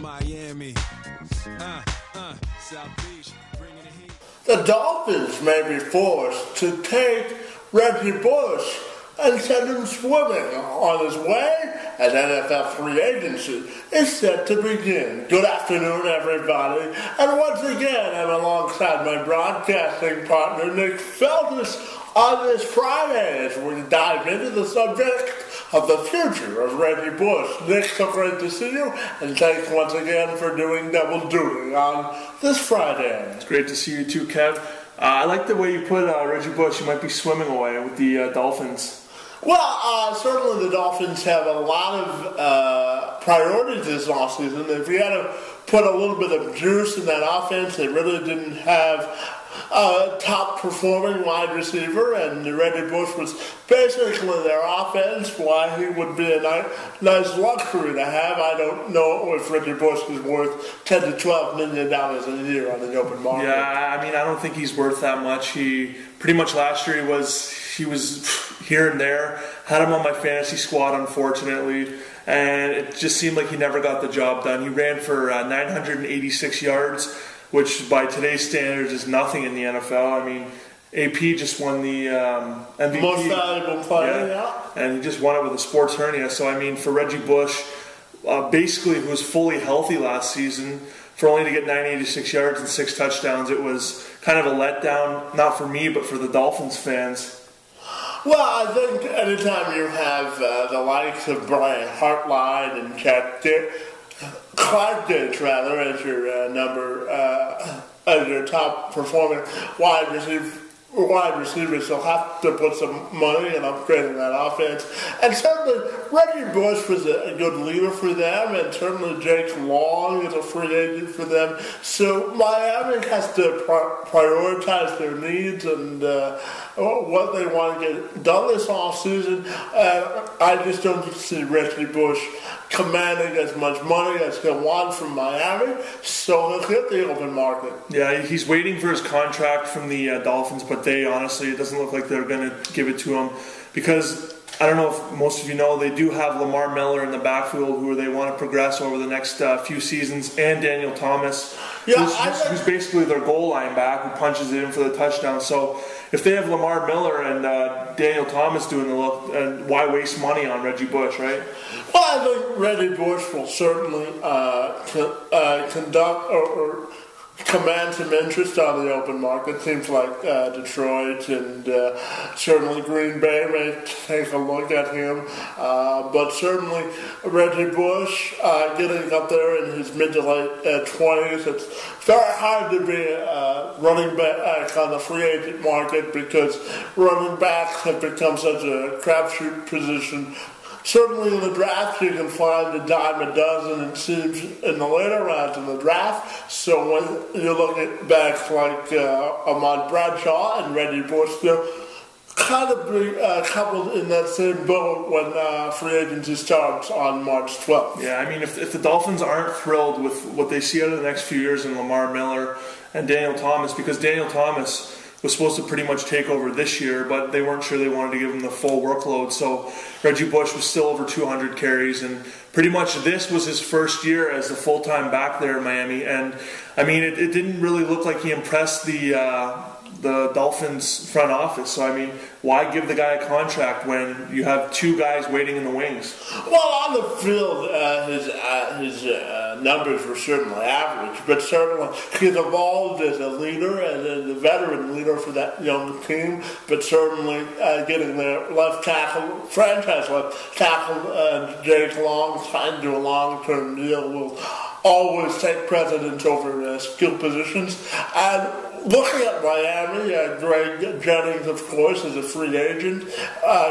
Miami, South Beach, bringing the heat. The Dolphins may be forced to take Reggie Bush and send him swimming on his way as NFL free agency is set to begin. Good afternoon, everybody. And once again, I'm alongside my broadcasting partner, Nick Feltus, on this Friday as we dive into the subject of the future of Reggie Bush. Nick, so great to see you, and thanks once again for doing double duty on this Friday. It's great to see you too, Kev. I like the way you put Reggie Bush. You might be swimming away with the Dolphins. Well, certainly the Dolphins have a lot of priorities this offseason. If we had to put a little bit of juice in that offense, they really didn't have a top-performing wide receiver, and Reggie Bush was basically their offense. Why he would be a nice luxury to have, I don't know if Reggie Bush is worth $10 to $12 million a year on the open market. Yeah, I mean, I don't think he's worth that much. He pretty much last year he was here and there. Had him on my fantasy squad, unfortunately, and it just seemed like he never got the job done. He ran for 986 yards, which by today's standards is nothing in the NFL. I mean, AP just won the MVP. Most valuable player, yeah. And he just won it with a sports hernia. So, I mean, for Reggie Bush, basically who was fully healthy last season, for only to get 986 yards and 6 touchdowns, it was kind of a letdown, not for me, but for the Dolphins fans. Well, I think anytime you have the likes of Brian Hartline and Clark Diggs, rather, as your as your top performing wide receivers, you'll have to put some money in upgrading that offense. And certainly, Reggie Bush was a good leader for them, and certainly Jake Long is a free agent for them. So Miami has to prioritize their needs and what they want to get done this offseason. I just don't see Reggie Bush commanding as much money as he'll want from Miami, so he'll hit the open market. Yeah, he's waiting for his contract from the Dolphins, but they honestly, it doesn't look like they're going to give it to him because, I don't know if most of you know, they do have Lamar Miller in the backfield who they want to progress over the next few seasons, and Daniel Thomas, who's basically their goal line back who punches it in for the touchdown. So if they have Lamar Miller and Daniel Thomas doing the look, why waste money on Reggie Bush, right? Well, I think Reggie Bush will certainly conduct or command some interest on the open market. Seems like Detroit and certainly Green Bay may take a look at him. But certainly Reggie Bush getting up there in his mid to late 20s. It's very hard to be running back on the free agent market because running backs have become such a crapshoot position. Certainly in the draft, you can find a dime a dozen, it seems, in the later rounds of the draft. So when you look at backs like Ahmad Bradshaw and Reggie Bush, they'll kind of be coupled in that same boat when free agency starts on March 12th. Yeah, I mean, if the Dolphins aren't thrilled with what they see out of the next few years in Lamar Miller and Daniel Thomas, because Daniel Thomas was supposed to pretty much take over this year, but they weren't sure they wanted to give him the full workload. So Reggie Bush was still over 200 carries, and pretty much this was his first year as the full-time back there in Miami. And, I mean, it didn't really look like he impressed the Dolphins front office. So, I mean, why give the guy a contract when you have 2 guys waiting in the wings? Well, on the field, his numbers were certainly average, but certainly he's evolved as a leader and as a veteran leader for that young team. But certainly getting their left tackle, franchise left tackle, Jake Long, signed to a long-term deal, will always take precedence over skill positions. And looking at Miami, Greg Jennings, of course, is a free agent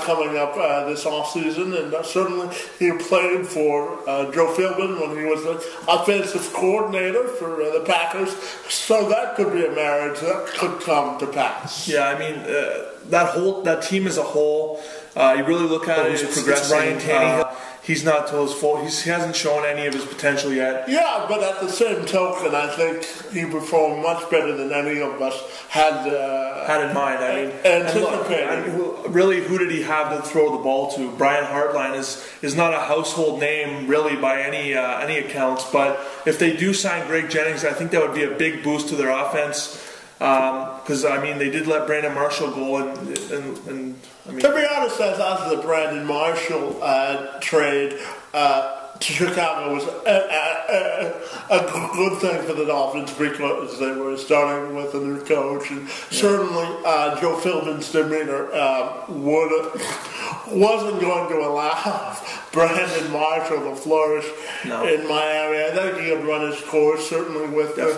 coming up this offseason, and certainly he played for Joe Philbin when he was the offensive coordinator for the Packers, so that could be a marriage that could come to pass. Yeah, I mean, that team as a whole, You really look at it, It's progressing. Ryan Tannehill. He's not to his full. He hasn't shown any of his potential yet. Yeah, but at the same token, I think he performed much better than any of us had in mind. I mean, anticipated. Really, who did he have to throw the ball to? Brian Hartline is not a household name really by any accounts. But if they do sign Greg Jennings, I think that would be a big boost to their offense. Because I mean, they did let Brandon Marshall go, and I mean, to be honest, I thought the Brandon Marshall trade to Chicago was a good thing for the Dolphins because they were starting with a new coach, and certainly Joe Philbin's demeanor wasn't going to allow Brandon Marshall to flourish in Miami. I think he had run his course, certainly with the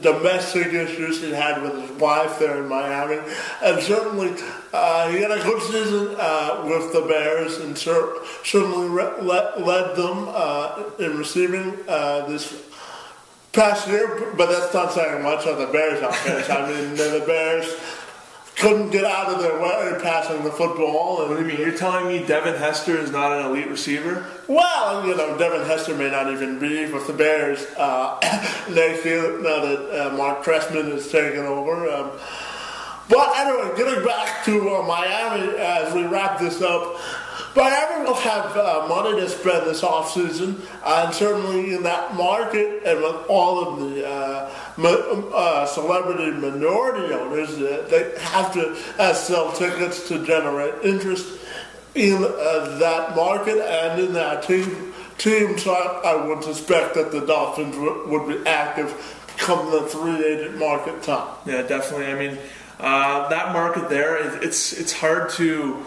domestic issues he had with his wife there in Miami, and certainly he had a good season with the Bears, and certainly led them in receiving this past year, but that's not saying much on the Bears offense. I mean, the Bears couldn't get out of their way passing the football. And, what do you mean? You're telling me Devin Hester is not an elite receiver? Well, Devin Hester may not even be with the Bears next year now that Mark Trestman is taking over. But anyway, getting back to Miami as we wrap this up, Miami will have money to spend this offseason, and certainly in that market, and with all of the celebrity minority owners, they have to sell tickets to generate interest in that market and in that team. So I would suspect that the Dolphins would be active come the free agent market time. Yeah, definitely. I mean, that market there, it's hard to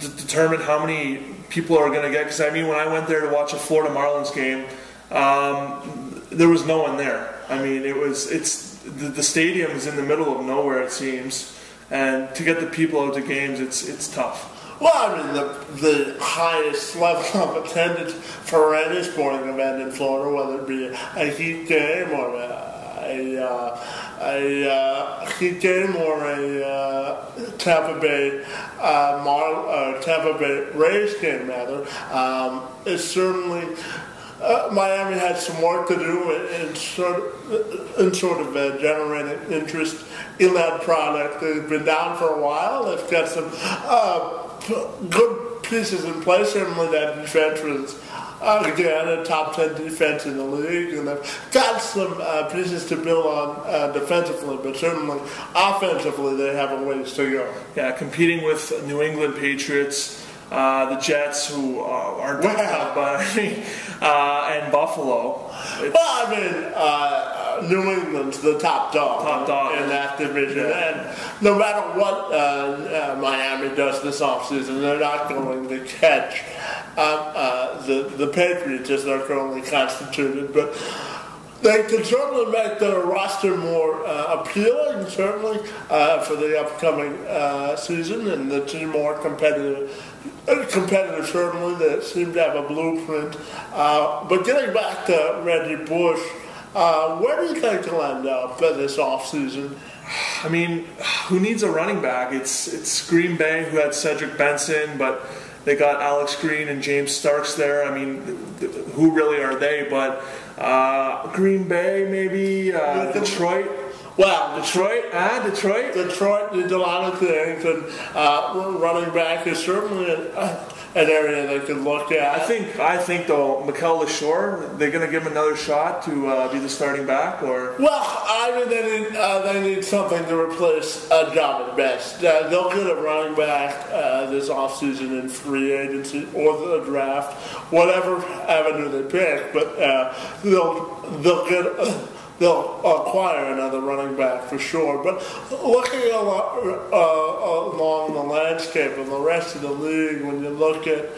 determine how many people are going to get, because I mean, when I went there to watch a Florida Marlins game, there was no one there. I mean, the stadium is in the middle of nowhere, it seems, and to get the people out to games, it's tough. Well, I mean, the highest level of attendance for any sporting event in Florida, whether it be a Heat game or a Heat game or a Tampa Bay Rays game, rather, is certainly Miami has some work to do in sort of generating interest in that product. They've been down for a while. They've got some good pieces in place. Certainly, that defense was again a top 10 defense in the league, and they've got some pieces to build on defensively, but certainly offensively they have a ways to go. Yeah, competing with New England Patriots, the Jets, who aren't and Buffalo. Well, I mean, New England's the top dog in that division, and no matter what Miami does this offseason, they're not going to catch the Patriots as they're currently constituted, but they can certainly make their roster more appealing, certainly, for the upcoming season, and the team more competitive, certainly. They seem to have a blueprint. But getting back to Reggie Bush, where do you think he'll end up this offseason? I mean, who needs a running back? It's Green Bay, who had Cedric Benson, but they got Alex Green and James Starks there. I mean, who really are they? But Green Bay, maybe Detroit. Well, Detroit. Detroit needs a lot of things, and running back is certainly an area they could look at. I think though, Mikel LaShore, they're going to give him another shot to be the starting back, or? Well, I mean, they need something to replace John Best. They'll get a running back this offseason in free agency or the draft, whatever avenue they pick, but they'll acquire another running back for sure. But looking along the landscape of the rest of the league, when you look at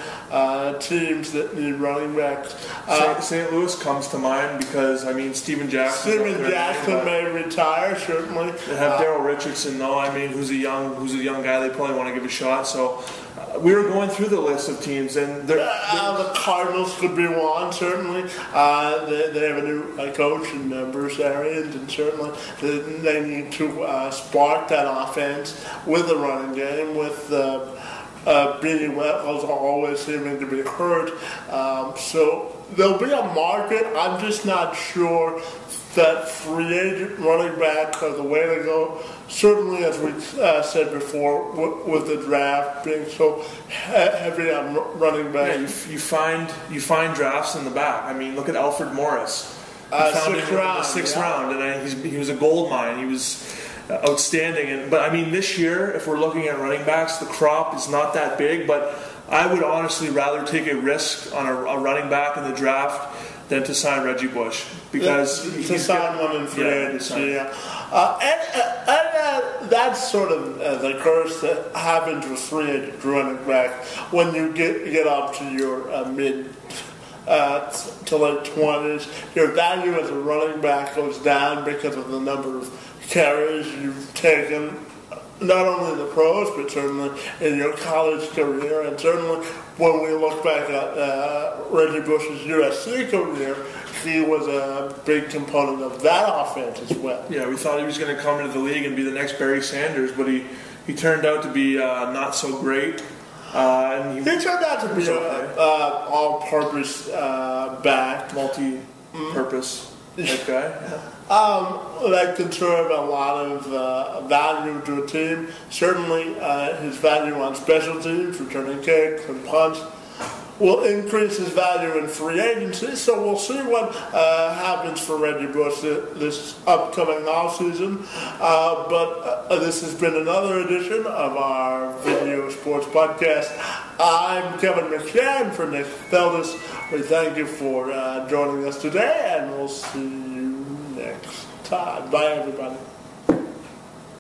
teams that need running backs, St. Louis comes to mind because, I mean, Steven Jackson may retire, certainly. They have Daryl Richardson, though. I mean, who's a young guy they probably want to give a shot. So we were going through the list of teams, and the Cardinals could be one, certainly. They have a new coach in Bruce Arians, and certainly they need to spark that offense with the running game, with Beanie Wells always seeming to be hurt. So there'll be a market. I'm just not sure that free agent running backs are the way to go. Certainly, as we said before, with the draft being so heavy on running backs. Yeah, you find drafts in the back. I mean, look at Alfred Morris. Sixth round, and he was a gold mine. He was outstanding. But I mean, this year, if we're looking at running backs, the crop is not that big. But I would honestly rather take a risk on a running back in the draft than to sign Reggie Bush, because to sign one in free agency. And that's sort of the curse that happens with free agent running back when you get up to your mid to late 20s. Your value as a running back goes down because of the number of carries you've taken, not only in the pros, but certainly in your college career. And certainly when we look back at Reggie Bush's USC career, he was a big component of that offense as well. Yeah, we thought he was going to come into the league and be the next Barry Sanders, but he turned out to be not so great. And he turned out to be an all-purpose back. Multi-purpose type guy. That can serve a lot of value to a team. Certainly his value on special teams, returning kicks and punts, will increase his value in free agency. So we'll see what happens for Reggie Bush this upcoming offseason. But this has been another edition of our Video Sports Podcast. I'm Kevin McShan for Nick Feldis. We thank you for joining us today, and we'll see you next time. Bye, everybody.